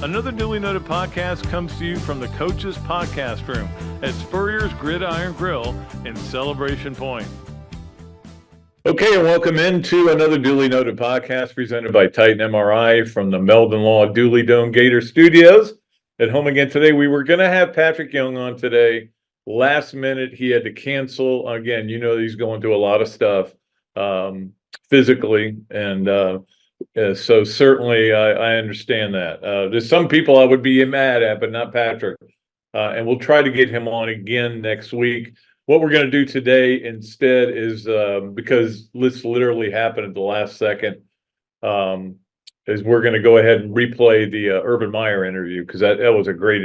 Another duly noted podcast comes to you from the Coach's Podcast Room at Spurrier's Gridiron Grill in Celebration Point. Okay, and welcome into another duly noted podcast presented by Titan MRI from the Meldon Law Dooley Dome Gator Studios. At home again today. We were going to have Patrick Young on today. Last minute, he had to cancel. Again, you know he's going through a lot of stuff physically, and so certainly I understand that. There's some people I would be mad at, but not Patrick. And we'll try to get him on again next week. What we're going to do today instead is, because this literally happened at the last second, is we're going to go ahead and replay the Urban Meyer interview, because that was a great,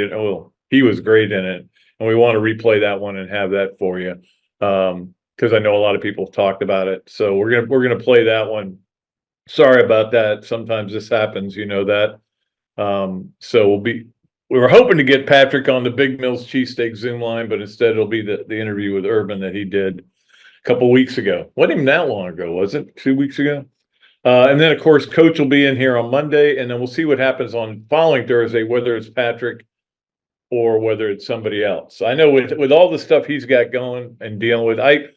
he was great in it. And we want to replay that one and have that for you, because I know a lot of people have talked about it. So we're gonna play that one. Sorry about that. Sometimes this happens, you know that. So we were hoping to get Patrick on the Big Mills Cheesesteaks Zoom line, but instead it'll be the interview with Urban that he did a couple weeks ago. Wasn't even that long ago, was it? 2 weeks ago? And then, of course, Coach will be in here on Monday, and then we'll see what happens on following Thursday, whether it's Patrick or whether it's somebody else. I know with all the stuff he's got going and dealing with, I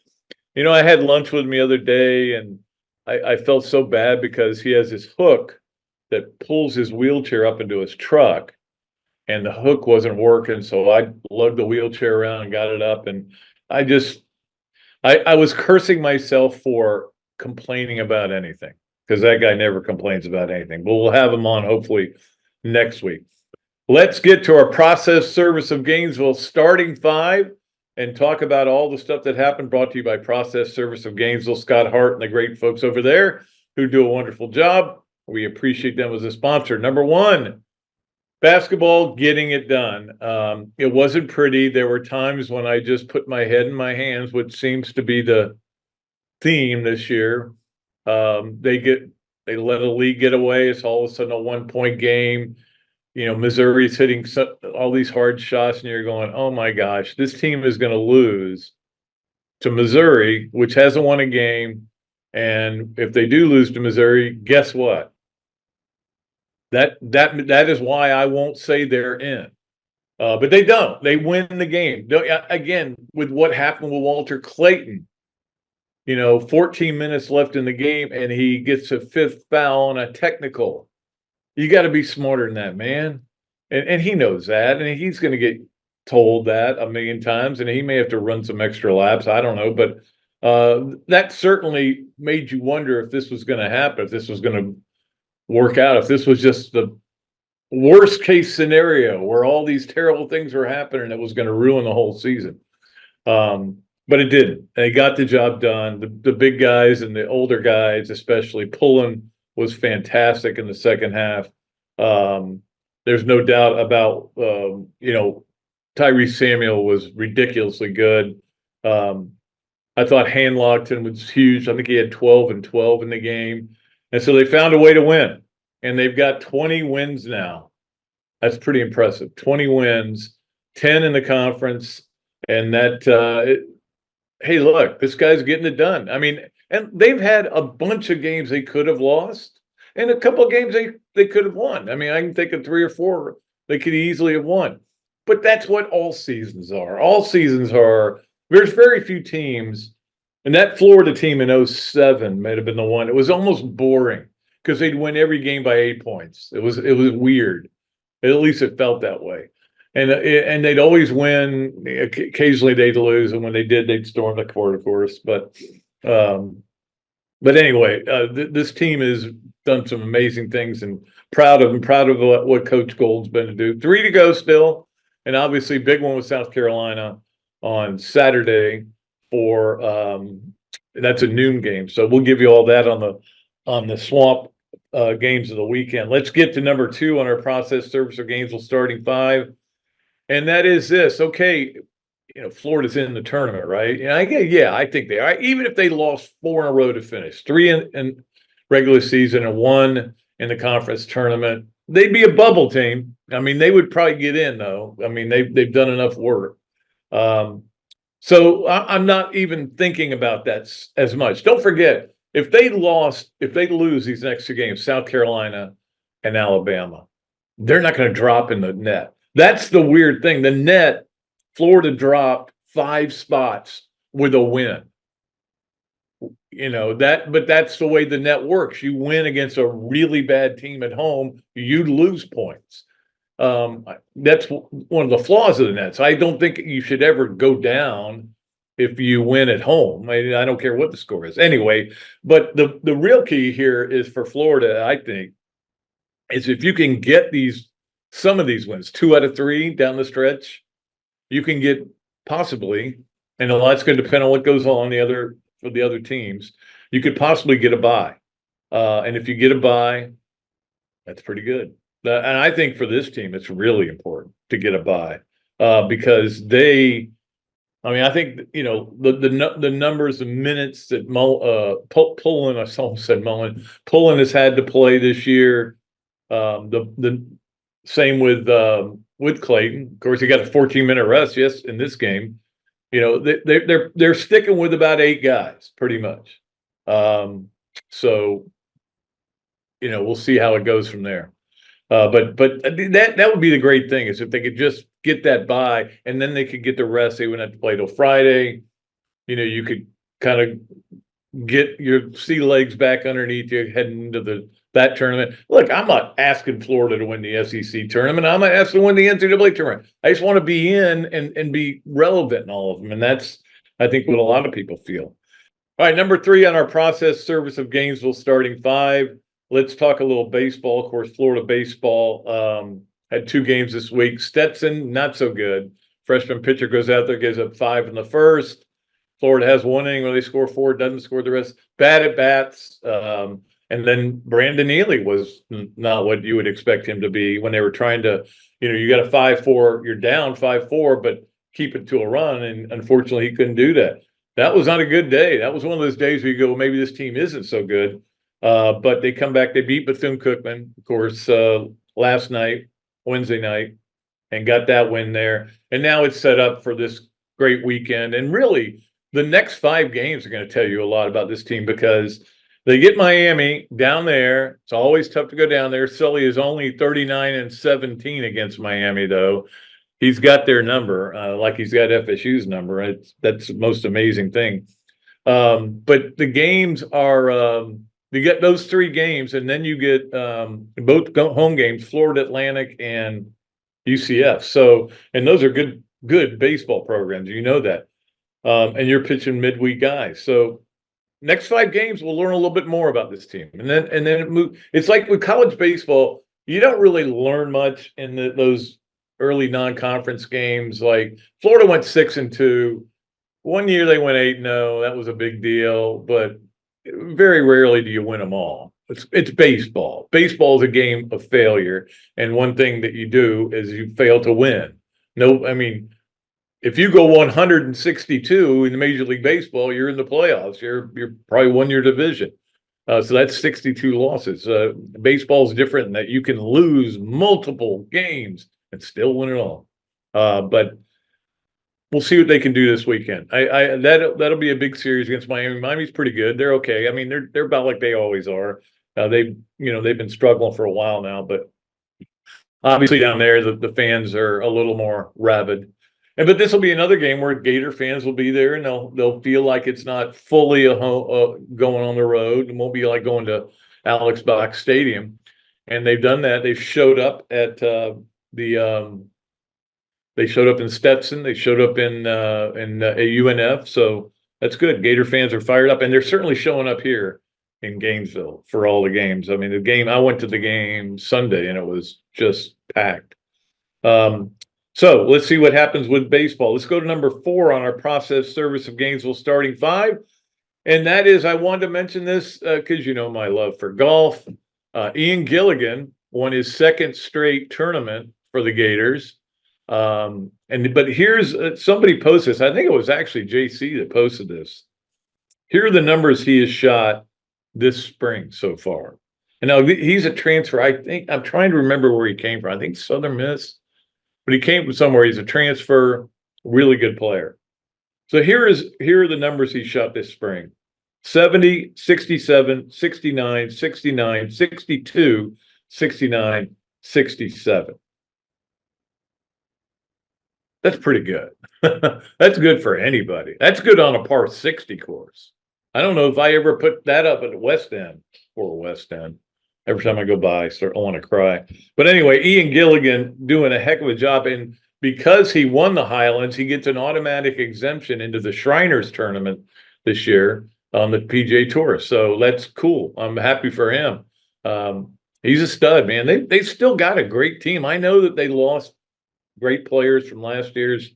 had lunch with him the other day, and I felt so bad because he has this hook that pulls his wheelchair up into his truck, and the hook wasn't working. So I lugged the wheelchair around and got it up, and I was cursing myself for complaining about anything, because that guy never complains about anything. But we'll have him on hopefully next week. Let's get to our Process Service of Gainesville starting five and talk about all the stuff that happened, brought to you by Process Service of Gainesville, Scott Hart and the great folks over there who do a wonderful job. We appreciate them as a sponsor. Number one, basketball, getting it done. It wasn't pretty. There were times when I just put my head in my hands, which seems to be the theme this year. They let a lead get away. It's all of a sudden a 1-point game. Missouri's hitting all these hard shots, and you're going, oh my gosh, this team is going to lose to Missouri, which hasn't won a game. And if they do lose to Missouri, guess what? That is why I won't say they're in. But they don't. They win the game. Again, with what happened with Walter Clayton, 14 minutes left in the game, and he gets a fifth foul on a technical. You got to be smarter than that, man. And he knows that, and he's going to get told that a million times, and he may have to run some extra laps. I don't know, but that certainly made you wonder if this was going to happen, if this was going to work out, if this was just the worst case scenario where all these terrible things were happening and it was going to ruin the whole season. But it didn't. They got the job done. The big guys and the older guys, especially pulling, was fantastic in the second half. There's no doubt about, Tyrese Samuel was ridiculously good. I thought Hanlogton was huge. I think he had 12 and 12 in the game. And so they found a way to win. And they've got 20 wins now. That's pretty impressive. 20 wins, 10 in the conference. And hey, look, this guy's getting it done. I mean, and they've had a bunch of games they could have lost, and a couple of games they could have won. I mean, I can think of 3 or 4 they could easily have won. But that's what all seasons are. All seasons are. There's very few teams, and that Florida team in 2007 might have been the one. It was almost boring because they'd win every game by 8 points. It was weird. At least it felt that way. And they'd always win. Occasionally they'd lose, and when they did, they'd storm the court, of course. But anyway, this team has done some amazing things, and proud of them. Proud of what Coach Gold's been to do. 3 to go still, and obviously big one with South Carolina on Saturday for that's a noon game. So we'll give you all that on the Swamp games of the weekend. Let's get to number 2 on our Process Service of Gainesville starting 5. And that is this. Okay, Florida's in the tournament, right? I think they are. Even if they lost 4 in a row to finish, 3 in regular season and 1 in the conference tournament, they'd be a bubble team. I mean, they would probably get in, though. I mean, they've done enough work. So I'm not even thinking about that as much. Don't forget, if they lose these next 2 games, South Carolina and Alabama, they're not going to drop in the net. That's the weird thing. The net, Florida dropped 5 spots with a win. But that's the way the net works. You win against a really bad team at home, you lose points. That's one of the flaws of the net. So I don't think you should ever go down if you win at home. I don't care what the score is. Anyway, but the real key here is for Florida, I think, is if you can get some of these wins, 2 out of 3 down the stretch, you can get possibly, and a lot's going to depend on what goes on for the other teams, you could possibly get a bye. And if you get a bye, that's pretty good. And I think for this team, it's really important to get a bye because I think, the numbers of minutes that Pullen, I almost said Mullen, Pullen has had to play this year. The same with Clayton. Of course, he got a 14-minute rest, yes, in this game. They're sticking with about 8 guys, pretty much. So, we'll see how it goes from there. But that would be the great thing is if they could just get that bye and then they could get the rest. They wouldn't have to play till Friday. You could kind of get your sea legs back underneath you heading into that tournament. Look, I'm not asking Florida to win the SEC tournament. I'm not asking to win the NCAA tournament. I just want to be in and be relevant in all of them. And that's, I think, what a lot of people feel. All right, number 3 on our process service of Gainesville starting 5. Let's talk a little baseball. Of course, Florida baseball had 2 games this week. Stetson, not so good. Freshman pitcher goes out there, gives up 5 in the first. Florida has 1 inning where they score 4, doesn't score the rest. Bad at bats. And then Brandon Neely was not what you would expect him to be when they were trying to, you got a 5-4, you're down 5-4, but keep it to a run. And unfortunately, he couldn't do that. That was not a good day. That was one of those days where you go, well, maybe this team isn't so good. But they come back, they beat Bethune-Cookman, of course, last night, Wednesday night, and got that win there. And now it's set up for this great weekend. And really, the next 5 games are going to tell you a lot about this team because they get Miami down there. It's always tough to go down there. Sully is only 39-17 against Miami, though. He's got their number, like he's got FSU's number. That's the most amazing thing. But the games are you get those 3 games, and then you get both home games, Florida Atlantic and UCF. So, and those are good baseball programs. You know that. And you're pitching midweek guys. So next 5 games, we'll learn a little bit more about this team. And then it moves. It's like with college baseball, you don't really learn much in those early non-conference games. Like Florida went 6-2. One year they went 8-0. That was a big deal, but very rarely do you win them all. It's baseball. Baseball is a game of failure, and one thing that you do is you fail to win. If you go 162 in Major League Baseball, you're in the playoffs. You're probably won your division. So that's 62 losses. Baseball is different in that you can lose multiple games and still win it all. But we'll see what they can do this weekend. That'll be a big series against Miami. Miami's pretty good. They're okay. I mean, they're about like they always are. They've been struggling for a while now, but obviously down there the fans are a little more rabid. But this will be another game where Gator fans will be there, and they'll feel like it's not fully going on the road, and won't be like going to Alex Box Stadium. And they've done that. They've showed up at they showed up in Stetson. They showed up in UNF. So that's good. Gator fans are fired up, and they're certainly showing up here in Gainesville for all the games. I mean, I went to the game Sunday, and it was just packed. So let's see what happens with baseball. Let's go to number 4 on our process service of Gainesville starting 5. And that is, I wanted to mention this because you know my love for golf. Ian Gilligan won his 2nd straight tournament for the Gators. But here's somebody posted this. I think it was actually JC that posted this. Here are the numbers he has shot this spring so far. And now he's a transfer. I'm trying to remember where he came from. I think Southern Miss. But he came from somewhere. He's a transfer, really good player. So here are the numbers he shot this spring. 70, 67, 69, 69, 62, 69, 67. That's pretty good. That's good for anybody. That's good on a par 60 course. I don't know if I ever put that up at the West End or West End. Every time I go by, I want to cry. But anyway, Ian Gilligan doing a heck of a job. And because he won the Highlands, he gets an automatic exemption into the Shriners tournament this year on the PGA Tour. So that's cool. I'm happy for him. He's a stud, man. They still got a great team. I know that they lost great players from last year's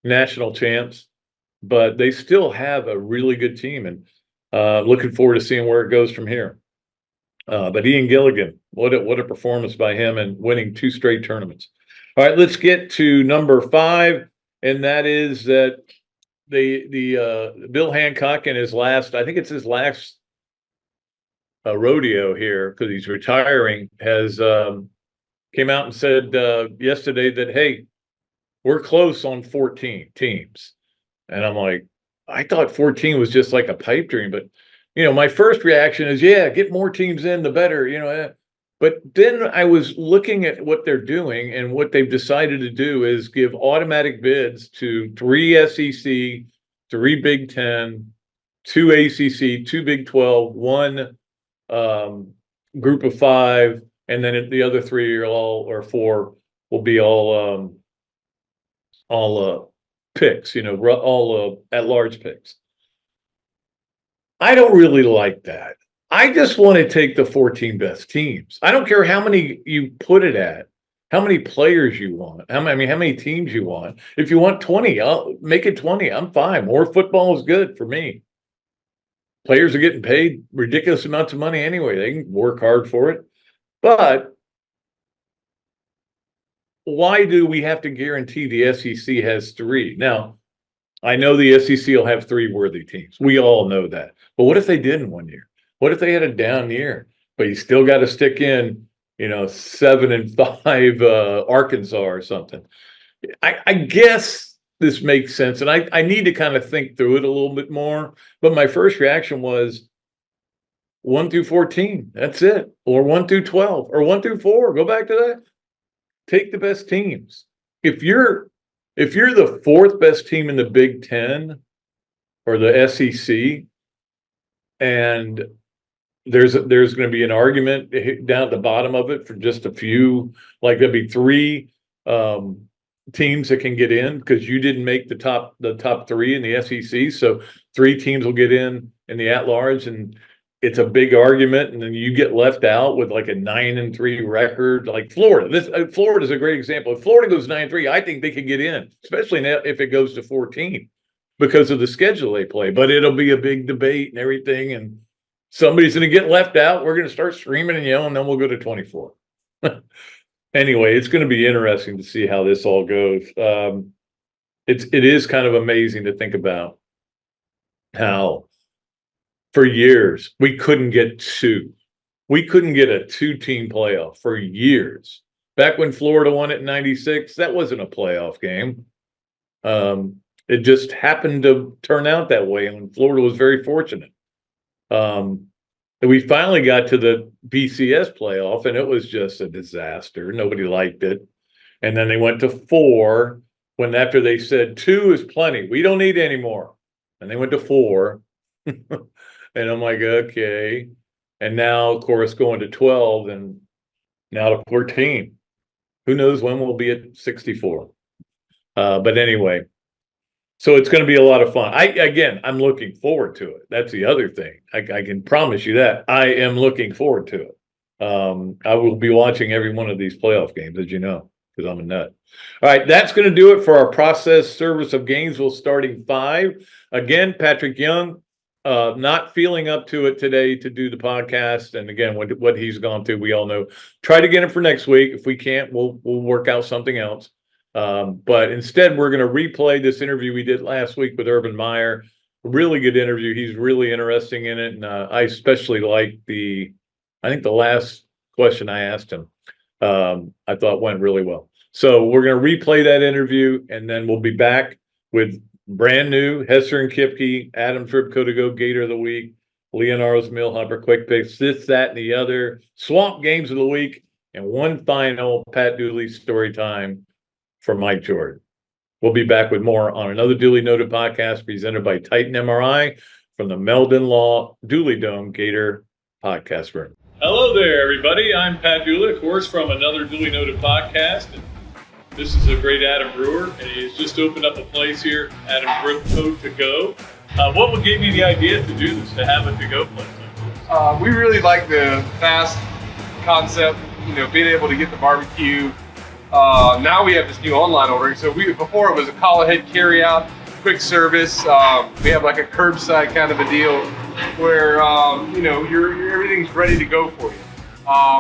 national champs, but they still have a really good team, and looking forward to seeing where it goes from here. But Ian Gilligan, what a performance by him and winning 2 straight tournaments. All right, let's get to number 5, and that is that the Bill Hancock in his last, I think it's his last rodeo here because he's retiring, has came out and said yesterday that, hey, we're close on 14 teams. And I'm like, I thought 14 was just like a pipe dream, but my first reaction is, yeah, get more teams in, the better, But then I was looking at what they're doing, and what they've decided to do is give automatic bids to 3 SEC, 3 Big Ten, 2 ACC, 2 Big 12, 1 Group of 5, and then the other 3 are or 4 will be all picks, all at-large picks. I don't really like that. I just want to take the 14 best teams. I don't care how many you put it at, how many players you want, how many teams you want. If you want 20, I'll make it 20. I'm fine. More football is good for me. Players are getting paid ridiculous amounts of money anyway. They can work hard for it. But why do we have to guarantee the SEC has 3? Now, I know the SEC will have 3 worthy teams. We all know that. But what if they didn't one year? What if they had a down year? But you still got to stick in, 7-5 Arkansas or something. I guess this makes sense. And I need to kind of think through it a little bit more. But my first reaction was 1 through 14. That's it. Or 1 through 12. Or 1 through 4. Go back to that. Take the best teams. If you're the 4th best team in the Big Ten or the SEC, and there's going to be an argument down at the bottom of it for just a few, like there'll be 3 teams that can get in because you didn't make the top 3 in the SEC, so 3 teams will get in the at-large, and it's a big argument, and then you get left out with like a 9-3 record, like Florida. Florida's a great example. If Florida goes 9-3, I think they could get in, especially if it goes to 14 because of the schedule they play. But it'll be a big debate and everything, and somebody's going to get left out. We're going to start screaming and yelling, and then we'll go to 24. Anyway, it's going to be interesting to see how this all goes. It is kind of amazing to think about how for years we couldn't get 2. We couldn't get a 2-team playoff for years. Back when Florida won it in 96, that wasn't a playoff game. It just happened to turn out that way, and Florida was very fortunate. We finally got to the BCS playoff, and it was just a disaster. Nobody liked it. And then they went to 4 when after they said 2 is plenty. We don't need any more. And they went to 4. And I'm like, okay. And now, of course, going to 12 and now to 14. Who knows when we'll be at 64. But anyway, so it's going to be a lot of fun. I'm looking forward to it. That's the other thing. I can promise you that. I am looking forward to it. I will be watching every one of these playoff games, as you know, because I'm a nut. All right, that's going to do it for our process service of Gainesville starting 5. Again, Patrick Young, not feeling up to it today to do the podcast. And again, what he's gone through, we all know. Try to get him for next week. If we can't, we'll work out something else. But instead, we're going to replay this interview we did last week with Urban Meyer. Really good interview. He's really interesting in it. And I especially like I think the last question I asked him, I thought went really well. So we're going to replay that interview, and then we'll be back with brand new Hesser and Kipke, Adam Tripco to go Gator of the Week, Leonardo's Millhopper Quick Picks, this, that, and the other, Swamp Games of the Week, and one final Pat Dooley story time for Mike Jordan. We'll be back with more on another Dooley Noted podcast presented by Titan MRI from the Meldon Law Dooley Dome Gator podcast room. Hello there, everybody. I'm Pat Dooley, of course, from another Dooley Noted podcast. This is a great Adam Brewer, and he's just opened up a place here, Adam Brewer to go. What gave you the idea to do this, to have a to-go place? We really like the fast concept, being able to get the barbecue. Now we have this new online ordering. So before it was a call ahead carry out, quick service. We have like a curbside kind of a deal where everything's ready to go for you.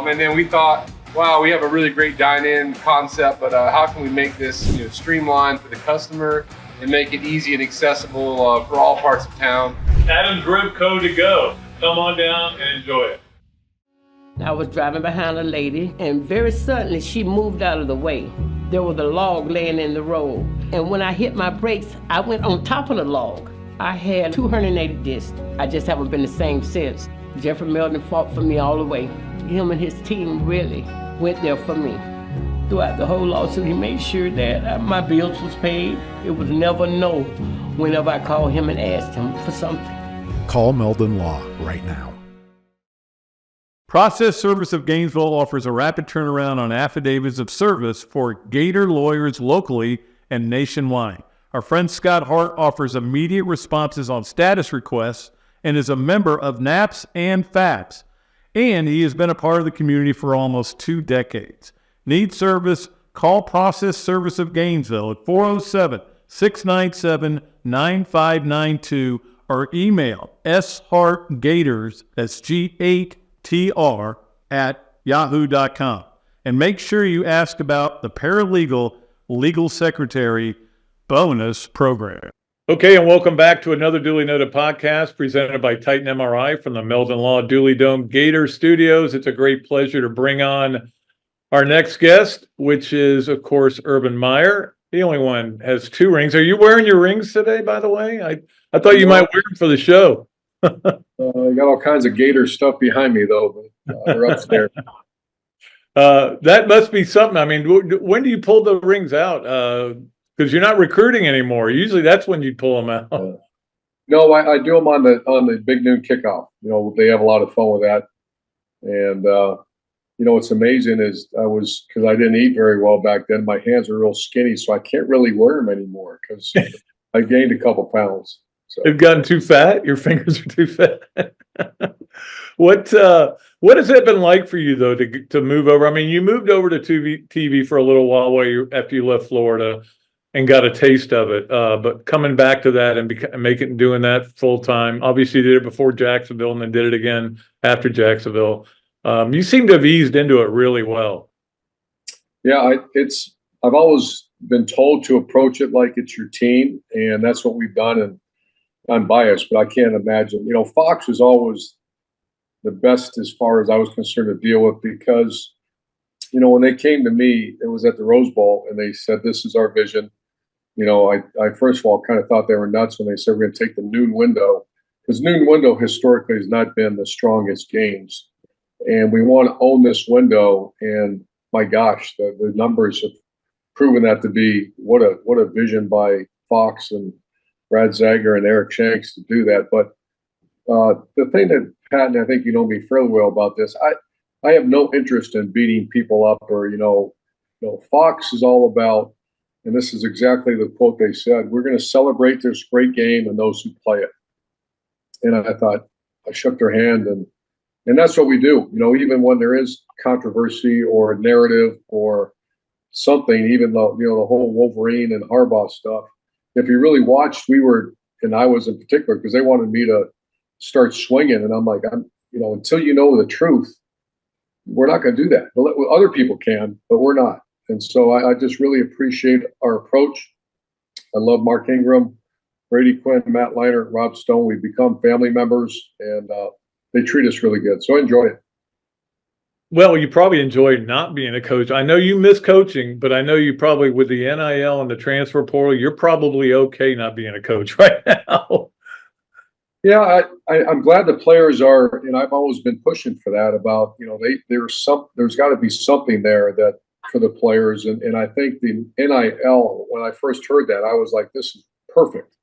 And then we thought, wow, we have a really great dine-in concept, but how can we make this streamlined for the customer and make it easy and accessible for all parts of town? Adam's Rib Co. to go. Come on down and enjoy it. I was driving behind a lady, and very suddenly she moved out of the way. There was a log laying in the road, and when I hit my brakes, I went on top of the log. I had 280 discs. I just haven't been the same since. Jeffrey Meldon fought for me all the way. Him and his team really went there for me. Throughout the whole lawsuit, he made sure that my bills was paid. It was never no whenever I called him and asked him for something. Call Meldon Law right now. Process Service of Gainesville offers a rapid turnaround on affidavits of service for Gator lawyers locally and nationwide. Our friend Scott Hart offers immediate responses on status requests and is a member of NAPS and FAPS. And he has been a part of the community for almost 2 decades. Need service? Call Process Service of Gainesville at 407-697-9592 or email shartgators, that's G8TR, at yahoo.com. And make sure you ask about the Paralegal Legal Secretary Bonus Program. Okay, and welcome back to another Dooley Noted podcast presented by Titan MRI from the Meldon Law Dooley Dome Gator Studios. It's a great pleasure to bring on our next guest, which is, of course, Urban Meyer. The only one has 2 rings. Are you wearing your rings today, by the way? I thought you might wear them for the show. I got all kinds of Gator stuff behind me, though, but they're upstairs. That must be something. I mean, when do you pull the rings out? Because you're not recruiting anymore. Usually that's when you pull them out. No, I do them on the big noon kickoff. They have a lot of fun with that. And, what's amazing is because I didn't eat very well back then, my hands are real skinny, so I can't really wear them anymore because I gained a couple pounds. So. They've gotten too fat? Your fingers are too fat? What has it been like for you, though, to move over? I mean, you moved over to TV for a little while after you left Florida and got a taste of it. But coming back to that and doing that full time, obviously you did it before Jacksonville and then did it again after Jacksonville. You seem to have eased into it really well. Yeah, I've always been told to approach it like it's your team, and that's what we've done. And I'm biased, but I can't imagine. Fox was always the best as far as I was concerned to deal with because, when they came to me, it was at the Rose Bowl, and they said, "This is our vision." I first of all kind of thought they were nuts when they said we're going to take the noon window, because noon window historically has not been the strongest games, and we want to own this window. And my gosh, the numbers have proven that to be what a vision by Fox and Brad Zager and Eric Shanks to do that. But the thing that, Pat, and I think you know me fairly well about this, I have no interest in beating people up or, Fox is all about, and this is exactly the quote they said, we're going to celebrate this great game and those who play it. And I thought, I shook their hand, and that's what we do. Even when there is controversy or a narrative or something, even though, the whole Wolverine and Harbaugh stuff, if you really watched, and I was in particular, because they wanted me to start swinging. And I'm like, until you know the truth, we're not going to do that. Other people can, but we're not. And so I just really appreciate our approach. I love Mark Ingram, Brady Quinn, Matt Leinart, Rob Stone. We've become family members, and they treat us really good. So I enjoy it. Well, you probably enjoy not being a coach. I know you miss coaching, but I know you probably, with the NIL and the transfer portal, you're probably okay not being a coach right now. Yeah, I'm glad the players are, and I've always been pushing for that about, there's got to be something there that for the players. And I think the NIL, when I first heard that, I was like, this is perfect.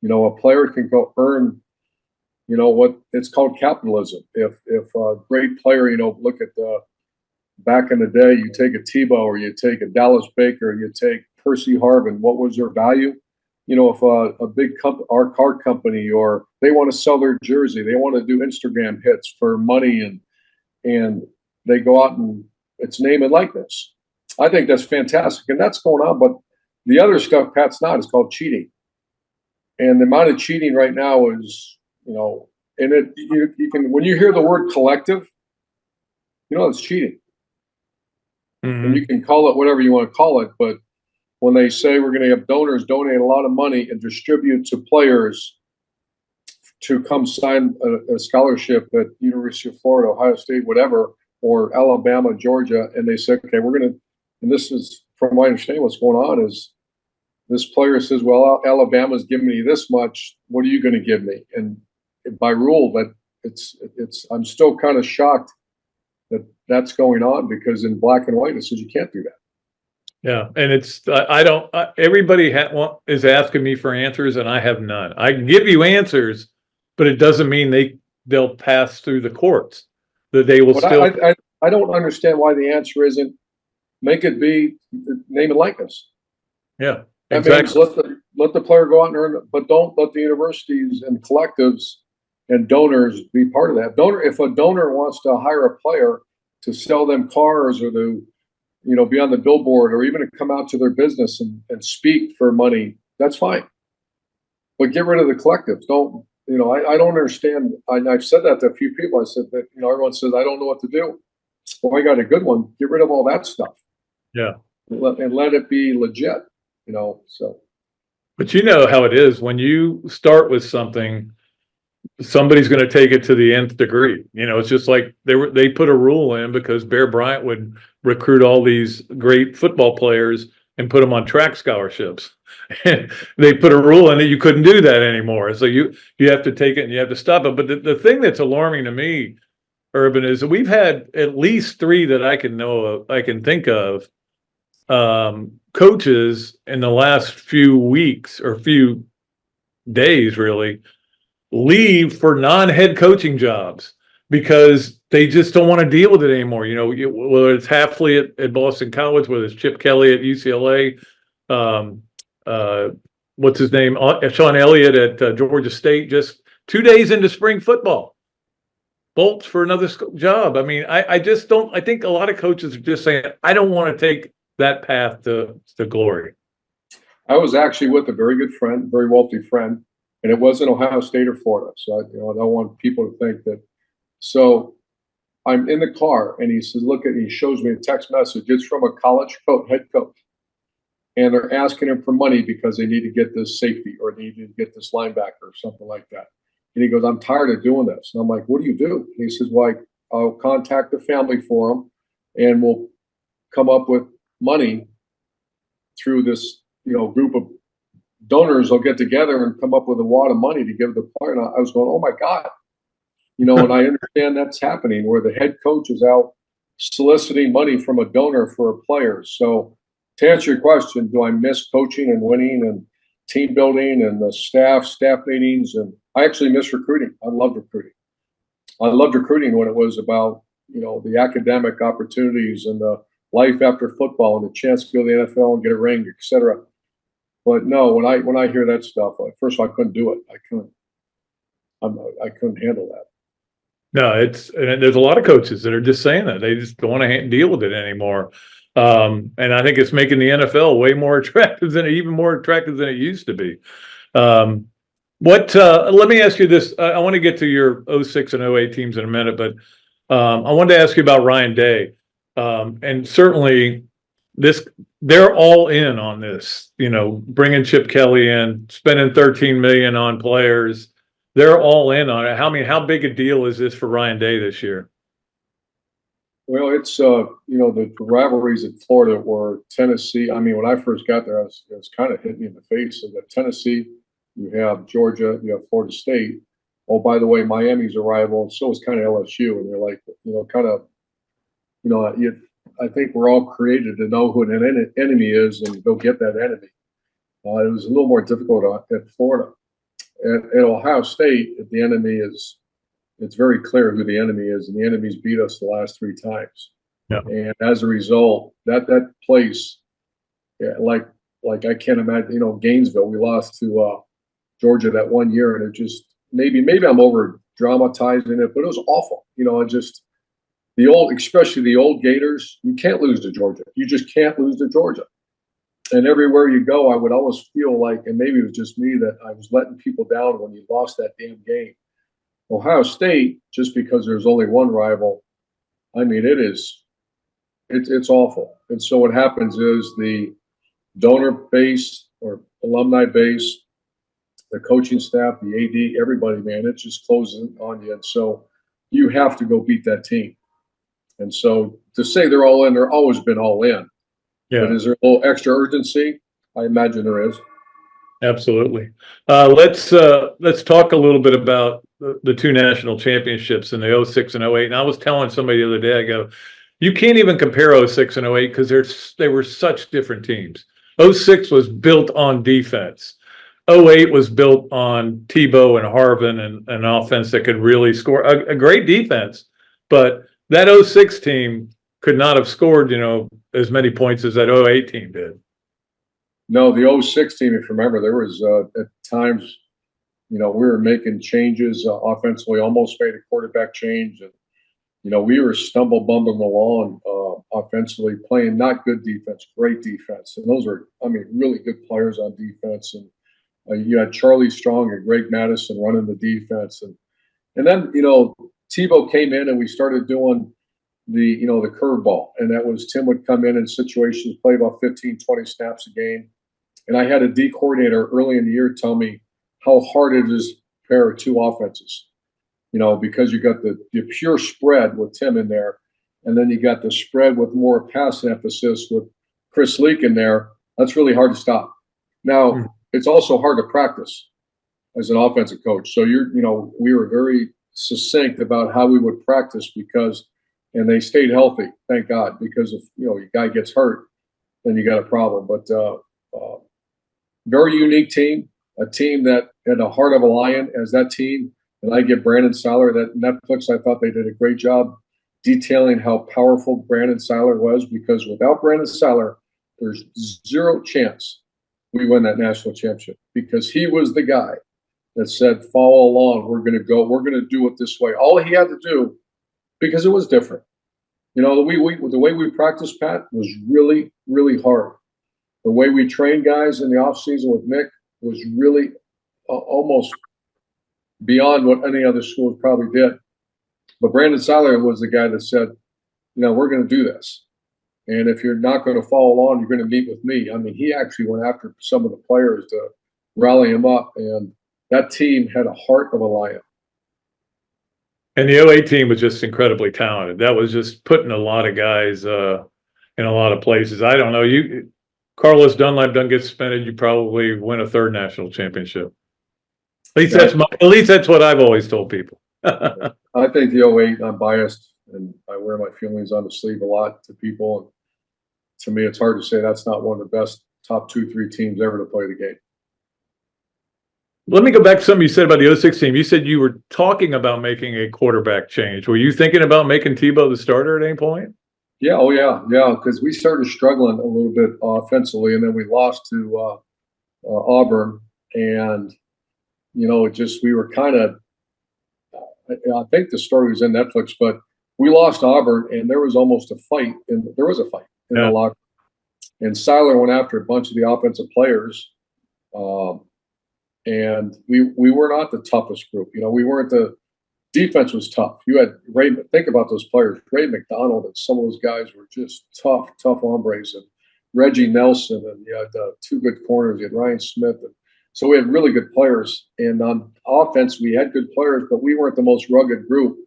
A player can go earn, what it's called capitalism. If a great player, look at back in the day, you take a Tebow or you take a Dallas Baker, you take Percy Harvin, what was their value? If a big our car company, or they want to sell their jersey, they want to do Instagram hits for money, and they go out and it's name and likeness. I think that's fantastic, and that's going on. But the other stuff, Pat's not. It's called cheating, and the amount of cheating right now is, and you can, when you hear the word collective, it's cheating, and you can call it whatever you want to call it, but when they say we're going to have donors donate a lot of money and distribute to players to come sign a scholarship at University of Florida, Ohio State, whatever, or Alabama, Georgia, and they say, okay, we're going to, and this is from my understanding, what's going on is this player says, well, Alabama's giving me this much. What are you going to give me? And by rule, that I'm still kind of shocked that that's going on, because in black and white it says you can't do that. Yeah, and I don't. Everybody is asking me for answers, and I have none. I can give you answers, but it doesn't mean they'll pass through the courts. That they will still. I don't understand why the answer isn't make it be name and likeness. Yeah, exactly. That means let the player go out and earn, but don't let the universities and collectives and donors be part of that. If a donor wants to hire a player to sell them cars, or to be on the billboard, or even to come out to their business and speak for money, that's fine. But get rid of the collectives. Don't, I don't understand. I've said that to a few people. I said that, everyone says, I don't know what to do. Well, I got a good one. Get rid of all that stuff. Yeah. And let it be legit, so. But you know how it is when you start with something, somebody's going to take it to the nth degree. It's just like they put a rule in because Bear Bryant would recruit all these great football players and put them on track scholarships. And they put a rule in that you couldn't do that anymore. So you have to take it and you have to stop it. But the thing that's alarming to me, Urban, is that we've had at least 3 that I can think of, coaches in the last few weeks or few days really leave for non-head coaching jobs because they just don't want to deal with it anymore. Whether it's Hafley at Boston College, whether it's Chip Kelly at UCLA, what's his name? Sean Elliott at Georgia State, just 2 days into spring football, bolts for another job. I mean, I just don't, I think a lot of coaches are just saying, I don't want to take that path to glory. I was actually with a very good friend, very wealthy friend, and it wasn't Ohio State or Florida. So I don't want people to think that. So I'm in the car, and he says, he shows me a text message. It's from a college head coach. And they're asking him for money because they need to get this safety, or they need to get this linebacker or something like that. And he goes, I'm tired of doing this. And I'm like, what do you do? And he says, well, I'll contact the family for them, and we'll come up with money through this, group of donors will get together and come up with a wad of money to give the player. And I was going, oh my God, and I understand that's happening where the head coach is out soliciting money from a donor for a player. So to answer your question, do I miss coaching and winning and team building and the staff meetings? And I actually miss recruiting. I loved recruiting. I loved recruiting when it was about, the academic opportunities and the life after football and the chance to go to the NFL and get a ring, et cetera. But no, when I hear that stuff, first of all, I couldn't do it. I couldn't handle that. No, and there's a lot of coaches that are just saying that they just don't want to deal with it anymore. And I think it's making the NFL way more attractive even more attractive than it used to be. Let me ask you this. I want to get to your 06 and 08 teams in a minute, but I wanted to ask you about Ryan Day. And certainly they're all in on this, bringing Chip Kelly in, spending $13 million on players. They're all in on it. How big a deal is this for Ryan Day this year? Well, it's the rivalries at Florida or Tennessee. I mean, when I first got there, it was kind of hit me in the face. So that Tennessee, you have Georgia, you have Florida State, oh, by the way, Miami's a rival, and so is kind of LSU. And you're like, kind of, I think we're all created to know who an enemy is and go get that enemy. It was a little more difficult at Florida. At Ohio State, the enemy it's very clear who the enemy is, and the enemy's beat us the last 3 times. Yeah. And as a result, that place, like I can't imagine, Gainesville, we lost to Georgia that one year, and it just maybe I'm over dramatizing it, but it was awful. Especially the old Gators, you can't lose to Georgia. You just can't lose to Georgia. And everywhere you go, I would always feel like, and maybe it was just me, that I was letting people down when you lost that damn game. Ohio State, just because there's only one rival, I mean, it's awful. And so what happens is the donor base or alumni base, the coaching staff, the AD, everybody, man, it just closes on you. And so you have to go beat that team. And so to say they're all in, they're always been all in. Yeah. But is there a little extra urgency? I imagine there is. Absolutely. Let's talk a little bit about the 2 national championships in the 06 and 08. And I was telling somebody the other day, I go, you can't even compare 06 and 08 because they were such different teams. 06 was built on defense. 08 was built on Tebow and Harvin and an offense that could really score. A great defense, but that 06 team could not have scored, as many points as that 08 team did. No, the 06 team, if you remember, there was at times, we were making changes offensively, almost made a quarterback change. And, we were bumbling along offensively, playing not good defense, great defense. And those are, really good players on defense. And you had Charlie Strong and Greg Madison running the defense. And then, Tebow came in and we started doing the curveball. And that was Tim would come in situations, play about 15, 20 snaps a game. And I had a D coordinator early in the year tell me how hard it is to pair 2 offenses, because you got the pure spread with Tim in there. And then you got the spread with more pass emphasis with Chris Leak in there. That's really hard to stop. Now, it's also hard to practice as an offensive coach. So we were very succinct about how we would practice and they stayed healthy, thank God, because if your guy gets hurt, then you got a problem. But very unique team, a team that had a heart of a lion as that team. And I give Brandon Seiler that Netflix. I thought they did a great job detailing how powerful Brandon Seiler was, because without Brandon Seiler, there's 0 chance we win that national championship, because he was the guy that said, follow along. We're going to do it this way. All he had to do, because it was different. The way we practiced, Pat, was really, really hard. The way we trained guys in the offseason with Mick was really almost beyond what any other schools probably did. But Brandon Seiler was the guy that said, we're going to do this. And if you're not going to follow along, you're going to meet with me. He actually went after some of the players to rally them up. And that team had a heart of a lion. And the 08 team was just incredibly talented. That was just putting a lot of guys in a lot of places. I don't know. Carlos Dunlap doesn't get suspended, you probably win a 3rd national championship. At least that's what I've always told people. I think the 08, I'm biased, and I wear my feelings on the sleeve a lot to people. And to me, it's hard to say that's not one of the best top 2-3 teams ever to play the game. Let me go back to something you said about the 06 team. You said you were talking about making a quarterback change. Were you thinking about making Tebow the starter at any point? Yeah, because we started struggling a little bit offensively, and then we lost to Auburn, and we were kind of. I think the story was in Netflix, but we lost Auburn, and there was almost a fight. There was a fight in the locker room, and Seiler went after a bunch of the offensive players, and we were not the toughest group. We weren't the. Defense was tough. You had think about those players. Ray McDonald and some of those guys were just tough hombres. And Reggie Nelson, and you had 2 good corners. You had Ryan Smith. And so we had really good players. And on offense, we had good players, but we weren't the most rugged group.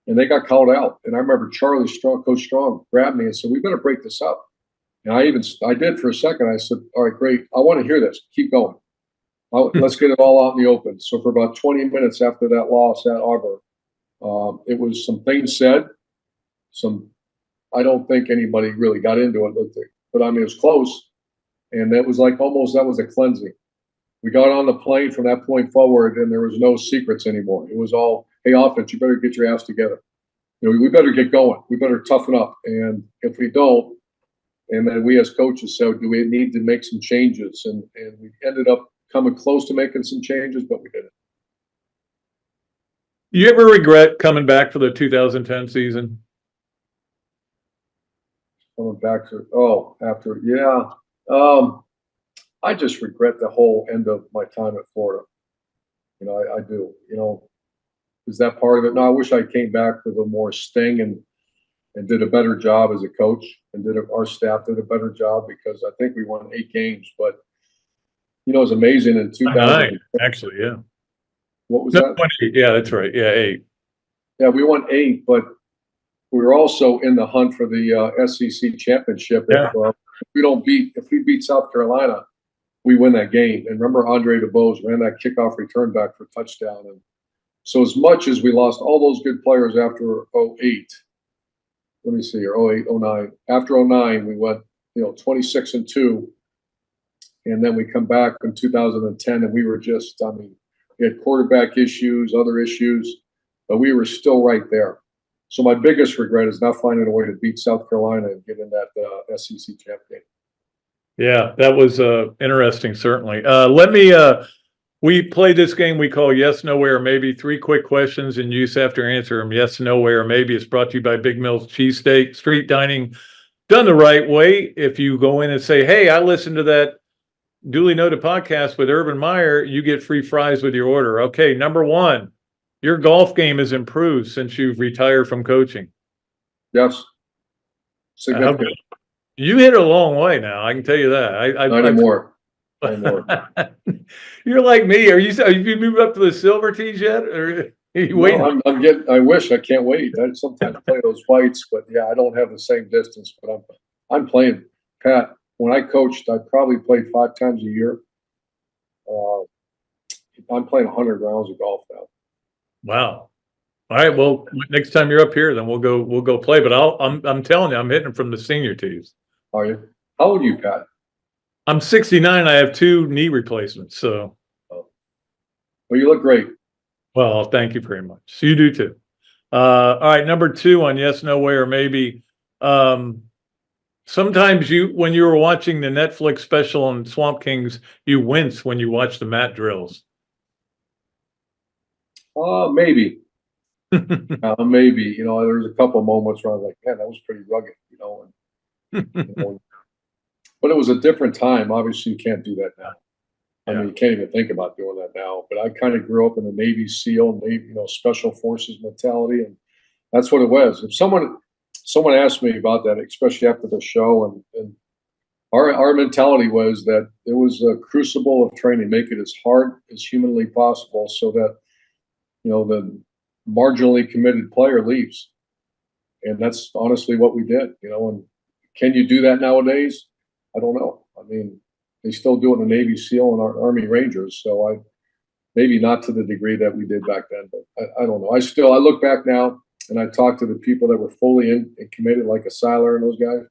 And they got called out. And I remember Charlie Strong, Coach Strong, grabbed me and said, we better break this up. And I did for a second. I said, all right, great. I want to hear this. Keep going. Let's get it all out in the open. So for about 20 minutes after that loss at Auburn, it was some things said. I don't think anybody really got into it, but I mean, it was close. And that was like almost, that was a cleansing. We got on the plane from that point forward, and there was no secrets anymore. It was all, hey, offense, you better get your ass together. We better get going. We better toughen up. And if we don't, and then we as coaches said, do we need to make some changes? And we ended up coming close to making some changes, but we didn't. You ever regret coming back for the 2010 season? Coming back to, yeah. I just regret the whole end of my time at Florida. I do. Is that part of it? No, I wish I came back with a more sting and did a better job as a coach, and our staff did a better job, because I think we won 8 games. But it was amazing in 2000. Actually, yeah. What was that? 20, yeah, that's right. Yeah, 8. Yeah, we won 8, but we were also in the hunt for the SEC championship. Yeah. If we beat South Carolina, we win that game. And remember, Andre DeBose ran that kickoff return back for a touchdown. And so as much as we lost all those good players after 08, let me see here, 08, 09. After 09, we went, 26-2. And then we come back in 2010, and we were just, we had quarterback issues, other issues, but we were still right there. So my biggest regret is not finding a way to beat South Carolina and get in that SEC champion. Yeah, that was interesting, certainly. We played this game we call Yes, No, Where, Maybe. 3 quick questions, and you just have to answer them. Yes, no, where, maybe. It's brought to you by Big Mills Cheesesteaks, street dining done the right way. If you go in and say, hey, I listened to that Dooley Noted podcast with Urban Meyer, you get free fries with your order. Okay, number 1, your golf game has improved since you've retired from coaching. Yes. Significant. You hit it a long way now, I can tell you that. Not anymore. You're like me. Have you moved up to the silver tees yet? Or are you waiting? I wish. I can't wait. I sometimes play those whites, but yeah, I don't have the same distance. But I'm playing. Pat, when I coached, I probably played 5 times a year. I'm playing 100 rounds of golf now. Wow. All right. Well, next time you're up here, then we'll go play. But I'm telling you, I'm hitting from the senior tees. Are you? How old are you, Pat? I'm 69. I have 2 knee replacements. So. Well, you look great. Well, thank you very much. So you do too. All right. Number 2 on Yes, No, Where, Maybe. Sometimes when you were watching the Netflix special on Swamp Kings, you wince when you watch the mat drills. Maybe. Maybe. There's a couple of moments where I was like, man, that was pretty rugged, but it was a different time. Obviously, you can't do that now. I mean, you can't even think about doing that now. But I kind of grew up in the Navy SEAL, Special Forces mentality, and that's what it was. If someone asked me about that, especially after the show, and our mentality was that it was a crucible of training, make it as hard as humanly possible, so that the marginally committed player leaves. And that's honestly what we did. And can you do that nowadays? I don't know. I mean, they still do it in the Navy SEAL and our Army Rangers. So maybe not to the degree that we did back then, but I don't know. I look back now and I talk to the people that were fully in and committed, like a Seiler and those guys,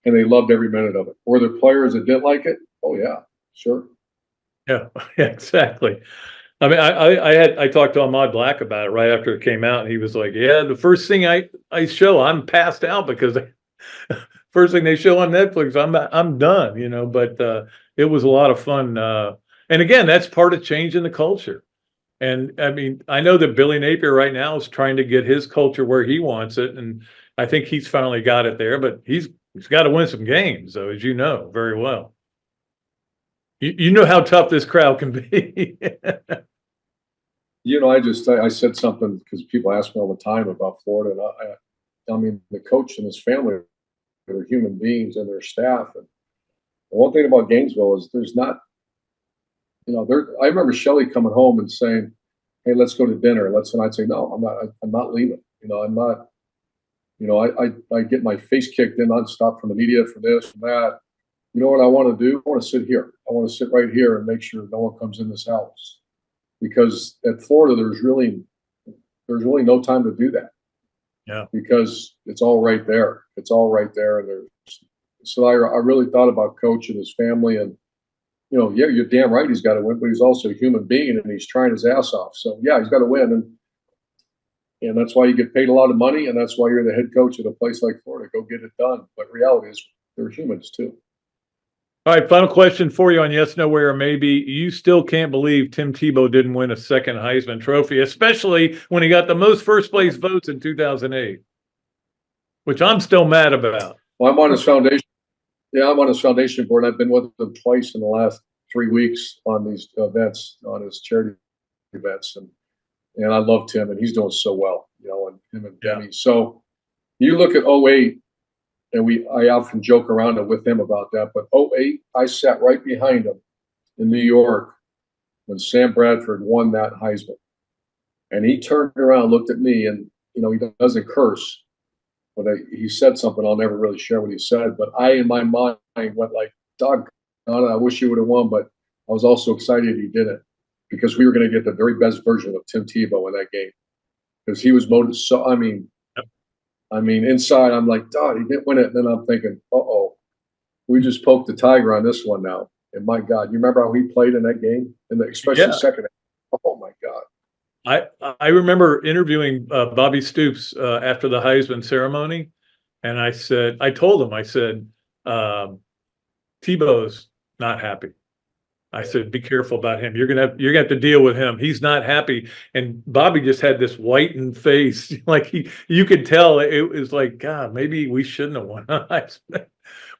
and they loved every minute of it. Were there players that didn't like it? Oh yeah, sure. Yeah, exactly. I mean, I talked to Ahmad Black about it right after it came out, and he was like, yeah, the first thing I show, I'm passed out, because first thing they show on Netflix, I'm done, but it was a lot of fun. And again, that's part of changing the culture. And I mean, I know that Billy Napier right now is trying to get his culture where he wants it. And I think he's finally got it there, but he's got to win some games, though, as you know very well. You know how tough this crowd can be. I said something because people ask me all the time about Florida. And I mean, the coach and his family are human beings, and their staff. And the one thing about Gainesville is there's not, I remember Shelley coming home and saying, hey, let's go to dinner. And I'd say, no, I'm not leaving. I'm not, I get my face kicked in nonstop from the media for this and that. you know what I want to do? I want to sit here. I want to sit right here and make sure no one comes in this house. Because at Florida, there's really no time to do that. Yeah. Because it's all right there. It's all right there. And so I really thought about Coach and his family, and yeah, you're damn right he's got to win, but he's also a human being and he's trying his ass off. So yeah, he's got to win, and that's why you get paid a lot of money, and that's why you're the head coach at a place like Florida. Go get it done. But reality is, they're humans too. All right, final question for you on yes, no, where, or maybe. You still can't believe Tim Tebow didn't win a second Heisman Trophy, especially when he got the most first-place votes in 2008, which I'm still mad about. Well, I'm on his foundation. Yeah, I'm on his foundation board. I've been with him twice in the last 3 weeks on these events, on his charity events, and I love Tim, and he's doing so well, and him and Demi. So you look at 08. And I often joke around with him about that. But 08, I sat right behind him in New York when Sam Bradford won that Heisman. And he turned around, looked at me, and, he doesn't curse. But he said something. I'll never really share what he said. But I, in my mind, went like, doggone, I wish he would have won. But I was also excited he didn't, because we were going to get the very best version of Tim Tebow in that game. Because he was motivated. So, inside, I'm like, God, he didn't win it. And then I'm thinking, we just poked the tiger on this one now. And my God, you remember how he played in that game? Especially the second half. Oh, my God. I remember interviewing Bobby Stoops after the Heisman ceremony. And I told him, Tebow's not happy. I said, be careful about him. You're gonna have to deal with him. He's not happy. And Bobby just had this whitened face, like you could tell it was like, God, maybe we shouldn't have won.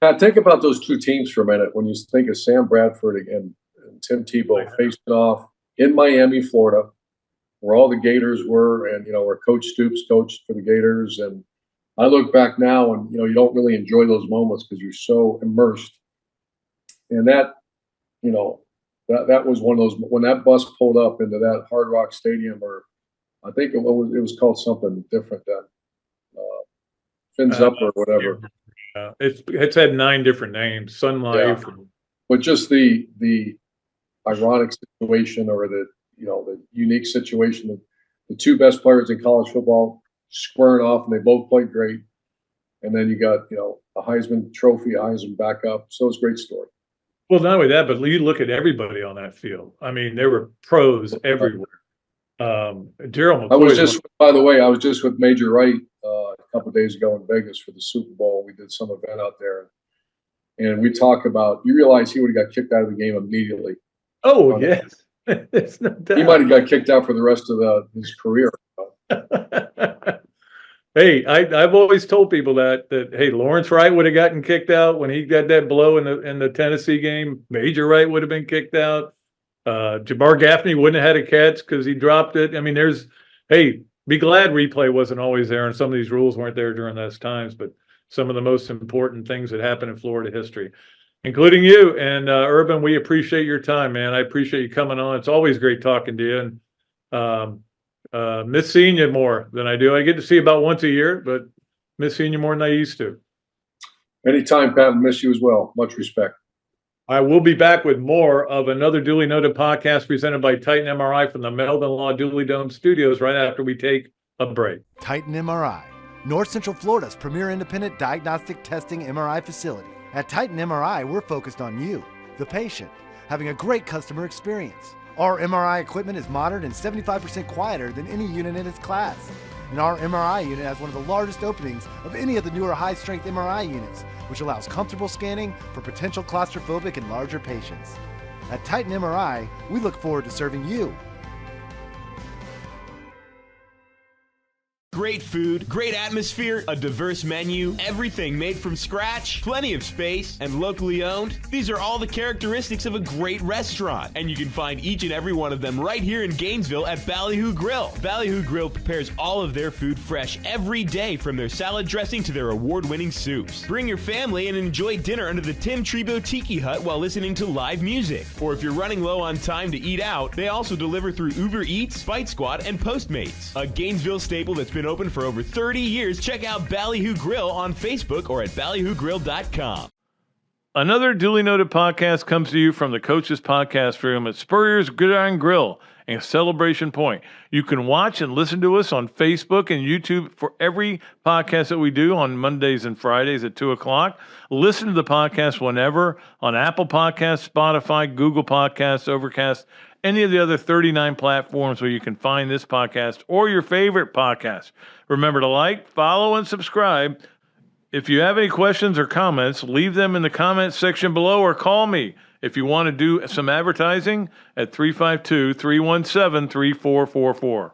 Now, think about those two teams for a minute. When you think of Sam Bradford and Tim Tebow facing off in Miami, Florida, where all the Gators were, and where Coach Stoops coached for the Gators. And I look back now, and you don't really enjoy those moments because you're so immersed. And that. That was one of those, when that bus pulled up into that Hard Rock Stadium, or I think it was called something different then, Fins Up or whatever. It's had 9 different names, Sun Life. Yeah. But just the ironic situation, or the unique situation of the two best players in college football squaring off, and they both played great. And then you got a Heisman Trophy, a Heisman backup. So it's a great story. Well, not only that, but you look at everybody on that field. I mean, there were pros everywhere. Daryl McCoy. By the way, I was just with Major Wright a couple of days ago in Vegas for the Super Bowl. We did some event out there, and we talk about. You realize he would have got kicked out of the game immediately. Oh yes, there's no doubt. He might have got kicked out for the rest of his career. Hey, I've always told people that hey, Lawrence Wright would have gotten kicked out when he got that blow in the Tennessee game. Major Wright would have been kicked out. Jabbar Gaffney wouldn't have had a catch because he dropped it. I mean, be glad replay wasn't always there, and some of these rules weren't there during those times. But some of the most important things that happened in Florida history, including you. And Urban, we appreciate your time, man. I appreciate you coming on. It's always great talking to you. And miss seeing you more than I do. I get to see you about once a year, but miss seeing you more than I used to. Anytime, Pat. Miss you as well. Much respect. I will be back with more of another duly noted podcast presented by Titan MRI from the Meldon Law Dooley Dome Studios right after we take a break. Titan MRI, North Central Florida's premier independent diagnostic testing MRI facility. At Titan MRI, we're focused on you, the patient, having a great customer experience. Our MRI equipment is modern and 75% quieter than any unit in its class. And our MRI unit has one of the largest openings of any of the newer high-strength MRI units, which allows comfortable scanning for potential claustrophobic and larger patients. At Titan MRI, we look forward to serving you. Great food, great atmosphere, a diverse menu, everything made from scratch, plenty of space, and locally owned. These are all the characteristics of a great restaurant, and you can find each and every one of them right here in Gainesville at Ballyhoo Grill. Ballyhoo Grill prepares all of their food fresh every day, from their salad dressing to their award-winning soups. Bring your family and enjoy dinner under the Tim Tebow Tiki Hut while listening to live music. Or if you're running low on time to eat out, they also deliver through Uber Eats, Bite Squad, and Postmates. A Gainesville staple that's been open for over 30 years. Check out Ballyhoo Grill on Facebook or at ballyhoogrill.com. Another duly noted podcast comes to you from the Coaches Podcast Room at Spurrier's Gridiron Grill and Celebration Point. You can watch and listen to us on Facebook and YouTube for every podcast that we do on Mondays and Fridays at 2 o'clock. Listen to the podcast whenever on Apple Podcasts, Spotify, Google Podcasts, Overcast, any of the other 39 platforms where you can find this podcast or your favorite podcast. Remember to like, follow, and subscribe. If you have any questions or comments, leave them in the comments section below or call me if you want to do some advertising at 352-317-3444.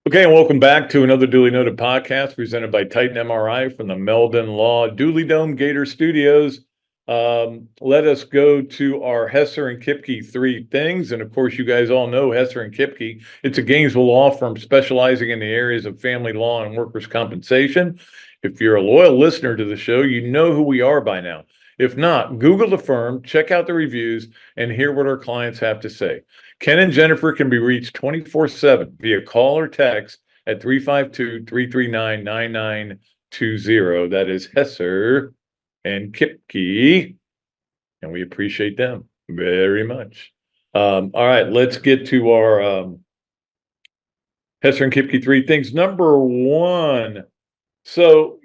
Okay, and welcome back to another duly noted podcast presented by Titan MRI from the Meldon Law Dooley Dome Gator Studios. Let us go to our Hesser and Kipke three things. And of course, you guys all know Hesser and Kipke. It's a Gainesville law firm specializing in the areas of family law and workers' compensation. If you're a loyal listener to the show, you know who we are by now. If not, Google the firm, check out the reviews, and hear what our clients have to say. Ken and Jennifer can be reached 24/7 via call or text at 352-339-9920. That is Hesser and Kipke, and we appreciate them very much. All right, let's get to our Hesser and Kipke three things. Number one, so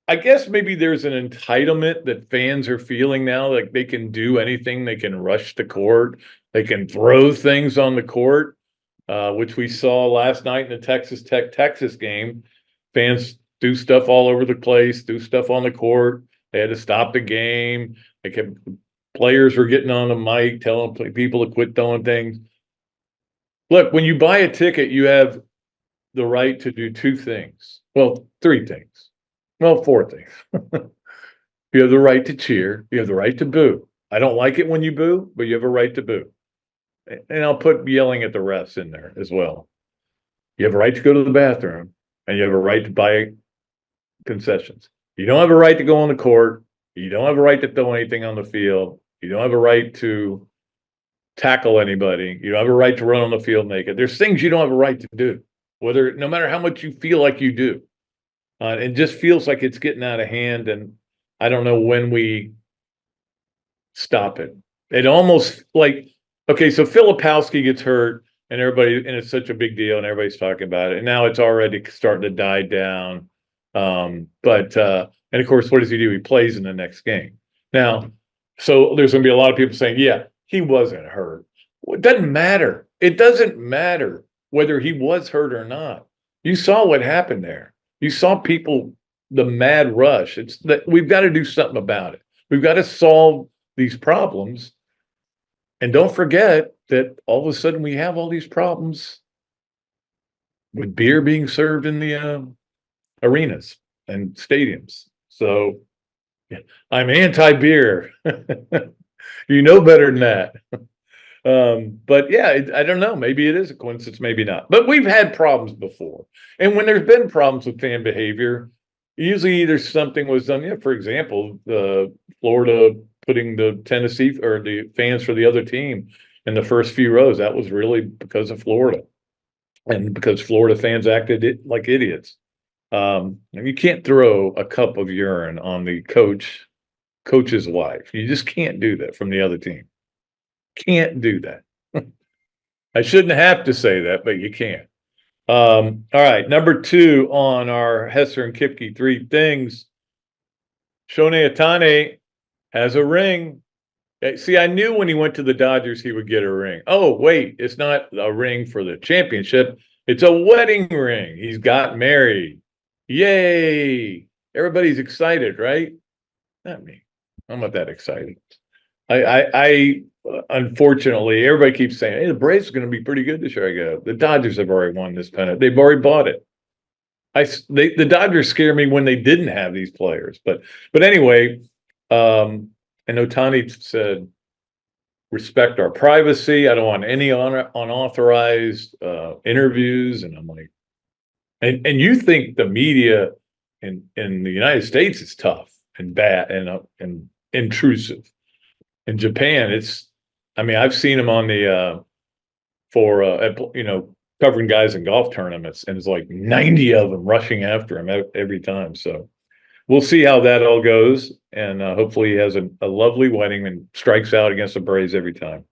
I guess maybe there's an entitlement that fans are feeling now, like they can do anything. They can rush the court. They can throw things on the court, which we saw last night in the Texas Tech-Texas game. Fans do stuff all over the place, do stuff on the court. They had to stop the game. Players were getting on the mic, telling people to quit throwing things. Look, when you buy a ticket, you have the right to do two things. Well, three things. Well, four things. You have the right to cheer. You have the right to boo. I don't like it when you boo, but you have a right to boo. And I'll put yelling at the refs in there as well. You have a right to go to the bathroom, and you have a right to buy concessions. You don't have a right to go on the court. You don't have a right to throw anything on the field. You don't have a right to tackle anybody. You don't have a right to run on the field naked. There's things you don't have a right to do, no matter how much you feel like you do. It just feels like it's getting out of hand, and I don't know when we stop it. It almost like, okay, so Filipowski gets hurt, and it's such a big deal, and everybody's talking about it, and now it's already starting to die down. And of course, what does he do? He plays in the next game. Now, so there's going to be a lot of people saying, yeah, he wasn't hurt. Well, it doesn't matter. It doesn't matter whether he was hurt or not. You saw what happened there. You saw people, the mad rush. It's that we've got to do something about it. We've got to solve these problems. And don't forget that all of a sudden we have all these problems with beer being served in the arenas and stadiums. So I'm anti-beer. You know better than that. But yeah, I don't know. Maybe it is a coincidence, maybe not. But we've had problems before. And when there's been problems with fan behavior, usually either something was done. Yeah, for example, Florida putting the Tennessee or the fans for the other team in the first few rows, that was really because of Florida. And because Florida fans acted like idiots. And you can't throw a cup of urine on the coach's wife. You just can't do that from the other team. Can't do that. I shouldn't have to say that, but you can't. All right, number two on our Hesser and Kipke three things. Shohei Ohtani has a ring. See, I knew when he went to the Dodgers he would get a ring. Oh, wait, it's not a ring for the championship. It's a wedding ring. He's got married. Yay! Everybody's excited, right? Not me. I'm not that excited. I unfortunately, everybody keeps saying, hey, the Braves are going to be pretty good this year. I go, the Dodgers have already won this pennant. They've already bought it. The Dodgers scare me when they didn't have these players. But anyway, and Ohtani said, respect our privacy. I don't want any unauthorized interviews. And I'm like, and you think the media in the United States is tough and bad and intrusive. In Japan, I've seen them on the covering guys in golf tournaments, and it's like 90 of them rushing after him every time. So we'll see how that all goes. And hopefully he has a lovely wedding and strikes out against the Braves every time.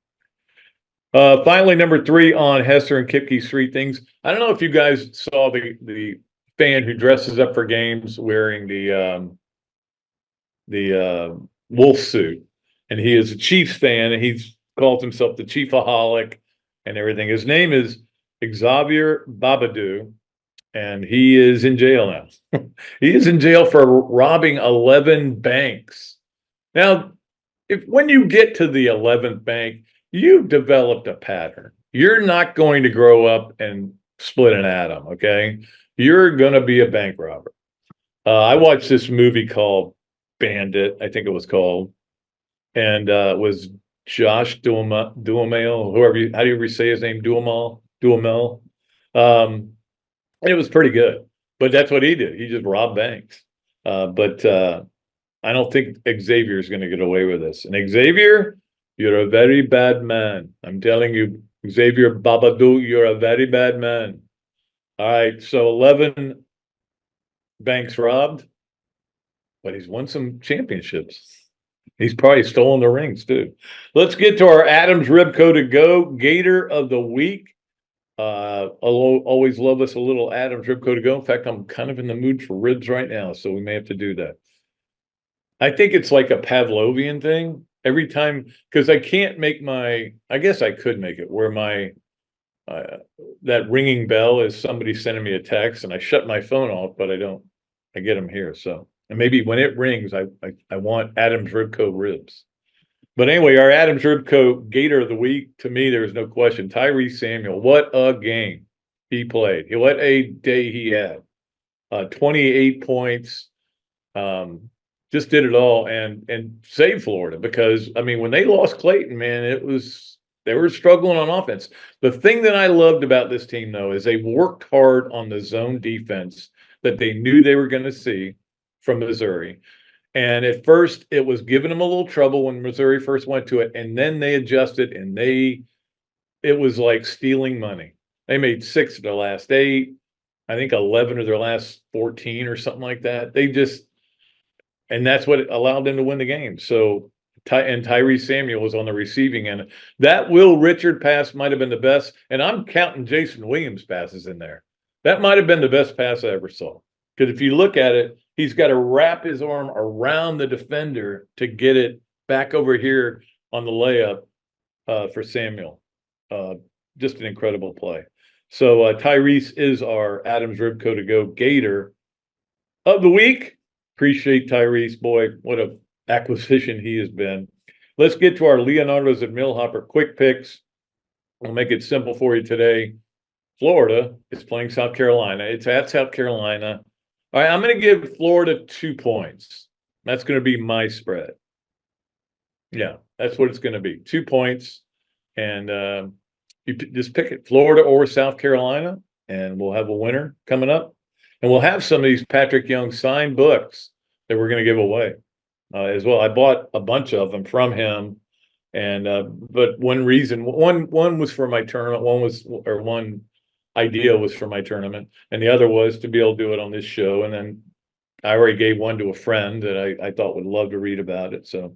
Finally, number 3 on Hesser and Kipke's 3 things. I don't know if you guys saw the fan who dresses up for games wearing the wolf suit, and he is a Chiefs fan, and he calls himself the Chiefaholic and everything. His name is Xavier Babadou, and he is in jail now. He is in jail for robbing 11 banks. Now, when you get to the 11th bank, you've developed a pattern. You're not going to grow up and split an atom, okay? You're going to be a bank robber. I watched this movie called Bandit, I think it was called, and it was Josh Duhamel, how do you say his name? Duhamel. And it was pretty good, but that's what he did. He just robbed banks. But I don't think Xavier is going to get away with this. And Xavier, you're a very bad man. I'm telling you, Xavier Babadou, you're a very bad man. All right, so 11 banks robbed, but he's won some championships. He's probably stolen the rings too. Let's get to our Adams Ribco to go Gator of the week. Always love us a little Adams Ribco to go. In fact, I'm kind of in the mood for ribs right now, so we may have to do that. I think it's like a Pavlovian thing. Every time, because I can't make I guess I could make it where that ringing bell is somebody sending me a text, and I shut my phone off, but I get them here. So, and maybe when it rings, I want Adams Ribco ribs. But anyway, our Adams Ribco Gator of the week, to me, there is no question. Tyree Samuel, what a game he played. What a day he had. 28 points. Just did it all and saved Florida, because I mean, when they lost Clayton, man, they were struggling on offense. The thing that I loved about this team, though, is they worked hard on the zone defense that they knew they were going to see from Missouri. And at first, it was giving them a little trouble when Missouri first went to it, and then they adjusted, and it was like stealing money. They made 6 of their last 8, I think 11 of their last 14 or something like that. And that's what allowed them to win the game. So, and Tyree Samuel was on the receiving end. That Will Richard pass might have been the best, and I'm counting Jason Williams' passes in there. That might have been the best pass I ever saw. Because if you look at it, he's got to wrap his arm around the defender to get it back over here on the layup for Samuel. Just an incredible play. So Tyrese is our Adams Ribco to go Gator of the week. Appreciate Tyrese, boy. What a acquisition he has been. Let's get to our Leonardo's at Millhopper quick picks. I'll make it simple for you today. Florida is playing South Carolina. It's at South Carolina. All right, I'm going to give Florida 2 points. That's going to be my spread. Yeah, that's what it's going to be. 2 points. And you just pick it, Florida or South Carolina, and we'll have a winner coming up. And we'll have some of these Patrick Young signed books that we're going to give away as well. I bought a bunch of them from him. And but one was for my tournament. One idea was for my tournament, and the other was to be able to do it on this show. And then I already gave one to a friend that I thought would love to read about it. So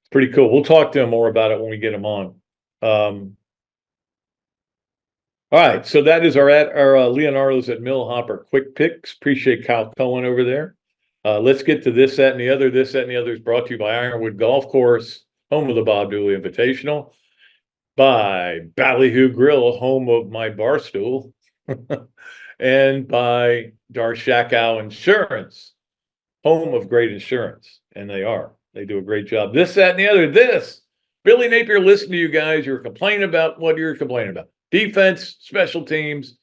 it's pretty cool. We'll talk to him more about it when we get him on. All right, so that is our Leonardo's at Millhopper quick picks. Appreciate Kyle Cohen over there. Let's get to this, that, and the other. This, that, and the other is brought to you by Ironwood Golf Course, home of the Bob Dooley Invitational, by Ballyhoo Grill, home of my bar stool, and by Darshackow Insurance, home of great insurance. And they do a great job. This, that, and the other. Billy Napier, listen to you guys. You're complaining about what you're complaining about. Defense, special teams,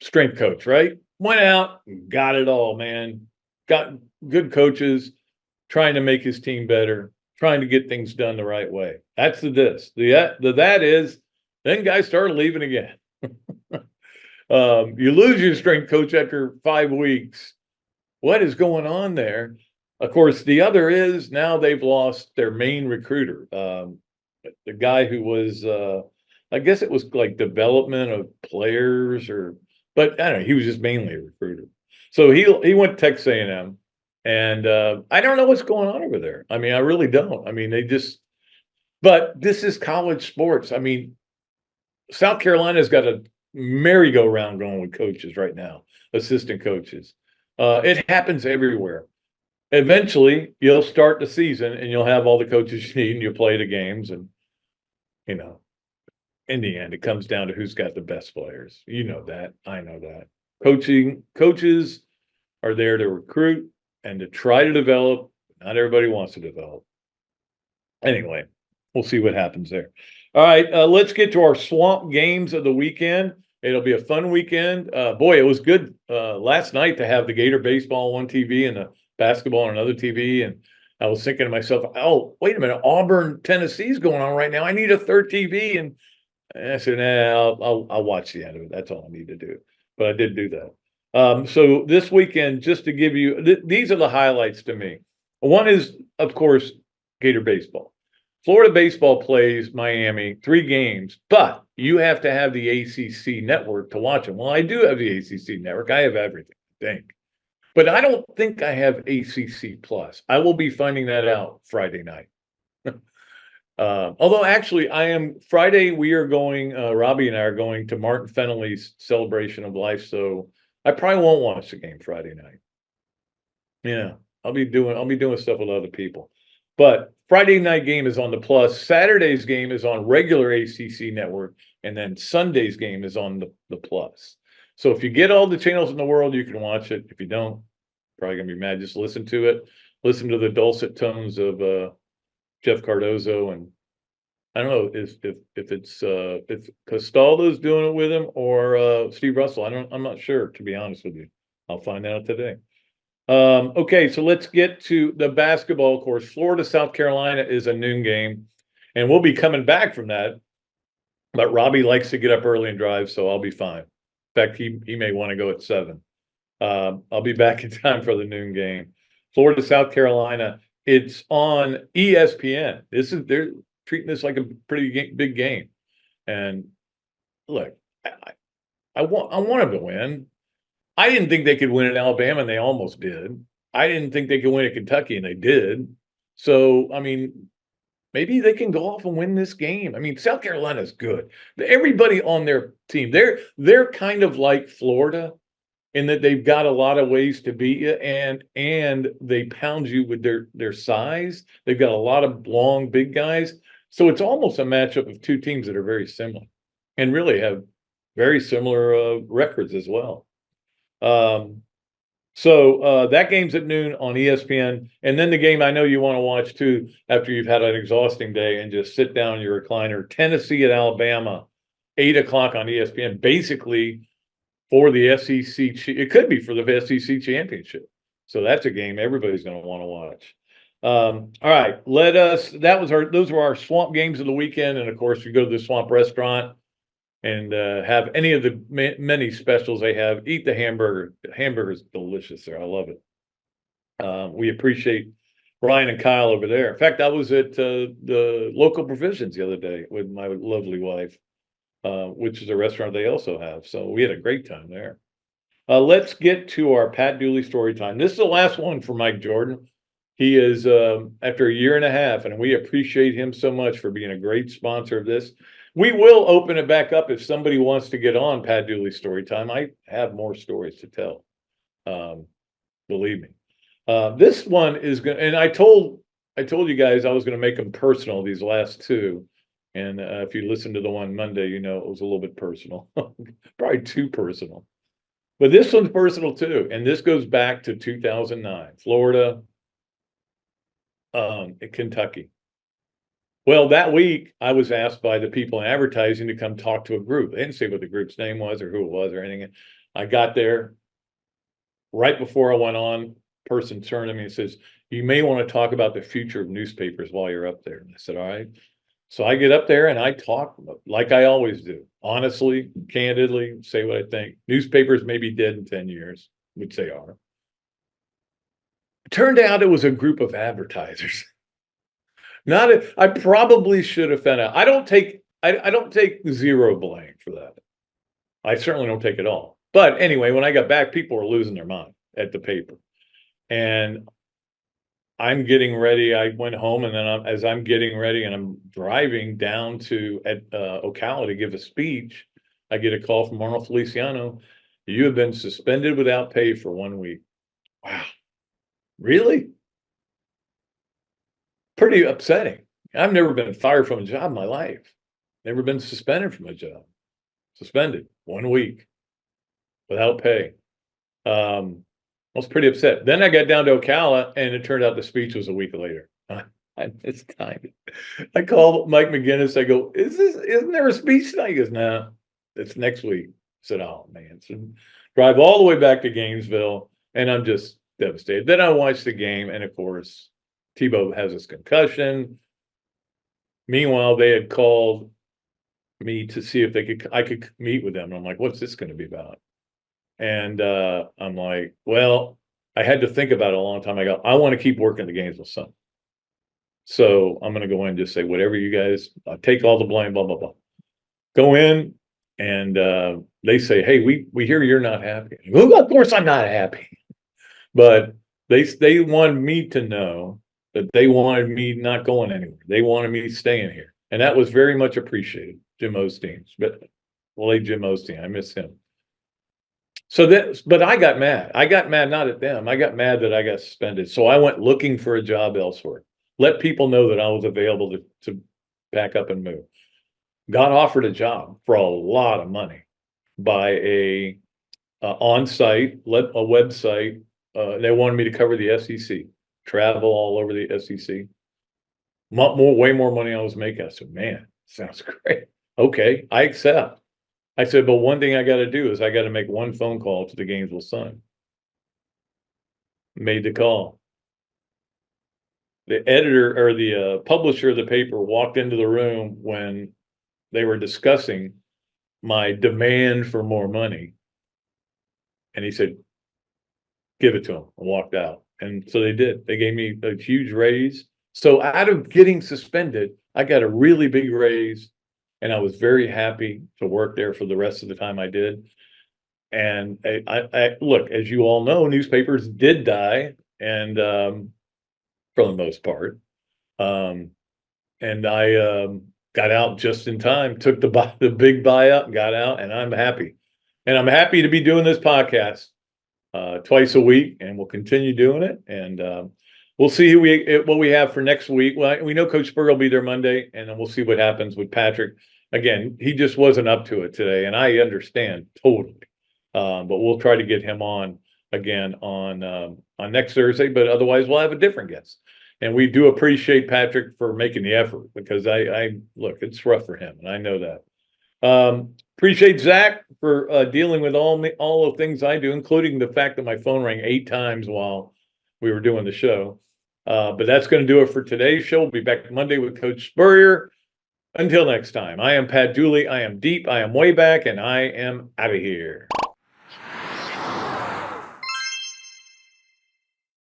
strength coach, right? Went out, got it all, man. Got good coaches, trying to make his team better, trying to get things done the right way. That's the this. The that is, then guys started leaving again. You lose your strength coach after 5 weeks. What is going on there? Of course, the other is now they've lost their main recruiter, the guy who was I guess it was like development of players, but I don't know. He was just mainly a recruiter. So he went to Texas A&M. And I don't know what's going on over there. I mean, I really don't. I mean, but this is college sports. I mean, South Carolina's got a merry-go-round going with coaches right now, assistant coaches. It happens everywhere. Eventually, you'll start the season and you'll have all the coaches you need and you'll play the games. And, in the end, it comes down to who's got the best players. You know that. I know that. Coaches are there to recruit and to try to develop. Not everybody wants to develop. Anyway, we'll see what happens there. All right, let's get to our swamp games of the weekend. It'll be a fun weekend. Boy, it was good last night to have the Gator baseball on one TV and the basketball on another TV. And I was thinking to myself, oh, wait a minute, Auburn, Tennessee's going on right now. I need a third TV. And I said, nah, I'll watch the end of it. That's all I need to do. But I did do that. So this weekend, just to give you, these are the highlights to me. One is, of course, Gator baseball. Florida baseball plays Miami 3 games, but you have to have the ACC network to watch them. Well, I do have the ACC network. I have everything, I think. But I don't think I have ACC Plus. I will be finding that out Friday night. Although actually Friday we are going, Robbie and I are going to Martin Fennelly's Celebration of Life. So I probably won't watch the game Friday night. Yeah, I'll be doing stuff with other people. But Friday night game is on the Plus. Saturday's game is on regular ACC network. And then Sunday's game is on the Plus. So if you get all the channels in the world, you can watch it. If you don't, probably going to be mad. Just listen to it. Listen to the dulcet tones of Jeff Cardozo. And I don't know if Castaldo's doing it with him or Steve Russell. I'm not sure, to be honest with you. I'll find out today. Okay, so let's get to the basketball. Of course, Florida, South Carolina is a noon game, and we'll be coming back from that. But Robbie likes to get up early and drive, so I'll be fine. In fact, he may want to go at 7. I'll be back in time for the noon game. Florida, South Carolina, it's on ESPN. They're treating this like a pretty big game. And look, I want them to win. I didn't think they could win at Alabama, and they almost did. I didn't think they could win at Kentucky, and they did. So, I mean, maybe they can go off and win this game. I mean, South Carolina's good. Everybody on their team, they're kind of like Florida in that they've got a lot of ways to beat you, and they pound you with their size. They've got a lot of long, big guys. So it's almost a matchup of 2 teams that are very similar and really have very similar records as well. So that game's at noon on ESPN. And then the game I know you want to watch too, after you've had an exhausting day and just sit down in your recliner, Tennessee at Alabama, 8:00 on ESPN, basically for the SEC. It could be for the SEC championship. So that's a game everybody's going to want to watch. All right, those were our swamp games of the weekend. And of course, you go to the Swamp Restaurant and have any of the many specials they have. Eat the hamburger. The hamburger is delicious there. I love it. We appreciate Ryan and Kyle over there. In fact, I was at the Local Provisions the other day with my lovely wife, which is a restaurant they also have. So we had a great time there. Let's get to our Pat Dooley story time. This is the last one for Mike Jordan. He is, after a year and a half, and we appreciate him so much for being a great sponsor of this. We will open it back up if somebody wants to get on Pat Dooley story time. I have more stories to tell. Believe me. This one is going to, and I told you guys I was going to make them personal, these last 2. And if you listened to the one Monday, you know it was a little bit personal, probably too personal. But this one's personal too. And this goes back to 2009, Florida, Kentucky. Well, that week I was asked by the people in advertising to come talk to a group. They didn't say what the group's name was or who it was or anything. I got there right before I went on. Person turned to me and says, "You may want to talk about the future of newspapers while you're up there." And I said, "All right." So I get up there and I talk like I always do, honestly, candidly, say what I think. Newspapers may be dead in 10 years, which they are. It turned out it was a group of advertisers. I probably should have found out. I don't take zero blame for that. I certainly don't take it all. But anyway, when I got back, people were losing their mind at the paper. And I'm getting ready. I went home, and then as I'm getting ready and I'm driving down to Ocala to give a speech, I get a call from Arnold Feliciano. You have been suspended without pay for 1 week. Wow. Really? Pretty upsetting. I've never been fired from a job in my life. Never been suspended from a job. Suspended 1 week without pay. I was pretty upset. Then I got down to Ocala, and it turned out the speech was a week later. I missed time. I called Mike McGinnis. I go, isn't there a speech tonight? He goes, no, it's next week. I said, oh man. So drive all the way back to Gainesville, and I'm just devastated. Then I watched the game, and of course, Tebow has his concussion. Meanwhile, they had called me to see if I could meet with them. And I'm like, what's this going to be about? And I'm like, well, I had to think about it a long time. I go, I want to keep working the Gainesville Sun. So I'm going to go in and just say, whatever you guys, I'll take all the blame, blah, blah, blah. Go in, and they say, hey, we hear you're not happy. Well, of course I'm not happy. But they wanted me to know that they wanted me not going anywhere. They wanted me staying here. And that was very much appreciated, Jim Osteen. But late Jim Osteen, I miss him. So but I got mad. I got mad not at them. I got mad that I got suspended. So I went looking for a job elsewhere. Let people know that I was available to pack up and move. Got offered a job for a lot of money by a on-site, a website. They wanted me to cover the SEC, travel all over the SEC. Way more money I was making. I said, man, sounds great. Okay, I accept. I said, but one thing I got to do is I got to make one phone call to the Gainesville Sun. Made the call. The editor or the publisher of the paper walked into the room when they were discussing my demand for more money. And he said, give it to him, and walked out. And so they did. They gave me a huge raise. So out of getting suspended, I got a really big raise. And I was very happy to work there for the rest of the time I did. And I look, as you all know, newspapers did die, and for the most part. And I got out just in time, took the big buyout, got out, and I'm happy. And I'm happy to be doing this podcast twice a week, and we'll continue doing it. And we'll see what we have for next week. Well, we know Coach Spurrier will be there Monday, and then we'll see what happens with Patrick. Again, he just wasn't up to it today, and I understand totally. But we'll try to get him on again on next Thursday. But otherwise, we'll have a different guest. And we do appreciate Patrick for making the effort, because I look, it's rough for him, and I know that. Appreciate Zach for dealing with all the things I do, including the fact that my phone rang 8 times while we were doing the show. But that's going to do it for today's show. We'll be back Monday with Coach Spurrier. Until next time, I am Pat Dooley. I am deep. I am way back, and I am out of here.